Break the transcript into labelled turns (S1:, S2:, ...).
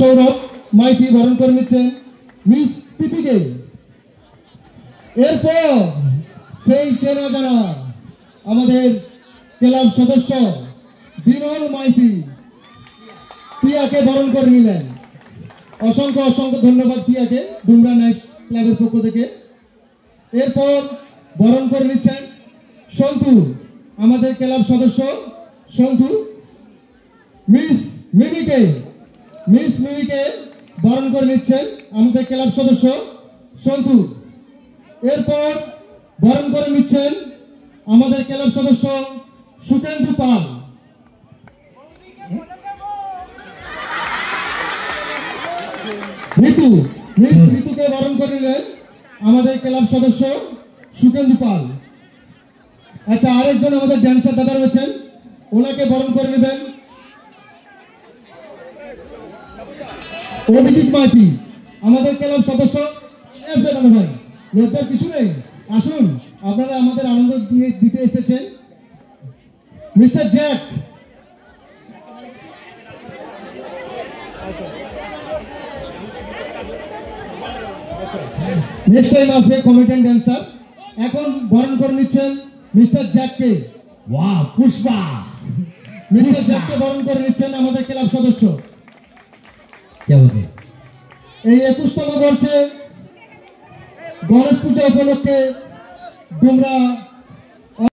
S1: সৌরভ মাইতি বরণ করে নিচ্ছেন মিস পিপিকে। এরপর সেই চেনা জানা আমাদের ক্লাব সদস্য বিমল মাইতি পিয়াকে বরণ করে নিলেন। অসংখ্য অসংখ্য ধন্যবাদ পিয়াকে ডুমরা নাইট ক্লাবের পক্ষ থেকে। এরপর বরণ করে নিচ্ছেন সন্তু, আমাদের ক্লাব সদস্য সন্তু মিস মিমিকে বরণ করে নিচ্ছেন আমাদের ক্লাব সদস্য সন্তু। এরপর বরণ করে নিচ্ছেন আমাদের ক্লাব সদস্য সুকেন্দু পাল। ঋতুকে বরণ করে নিলেন আমাদের ক্লাব সদস্য সুকেন্দু পাল। আচ্ছা, আরেকজন আমাদের ড্যান্সার দাদা রয়েছেন, ওনাকে বরণ করে নেবেন অভিজিৎ মাইতি, আমাদের ক্লাব সদস্য। দাদা ভাই, লজ্জার কিছু নেই, আসুন, আপনারা আমাদের আনন্দ দিতে এসেছেন। মিস্টার জ্যাক, নেক্সট টাইম আসবে কমেডিয়ান ড্যান্সার। এখন বরণ করে নিচ্ছেন মিস্টার জ্যাককে।
S2: ওয়াও, পুষ্পা
S1: মিস্টার জ্যাককে বরণ করে নিচ্ছেন আমাদের ক্লাব সদস্য। এই 21তম বর্ষে গণেশ পূজা উপলক্ষে ডুমরা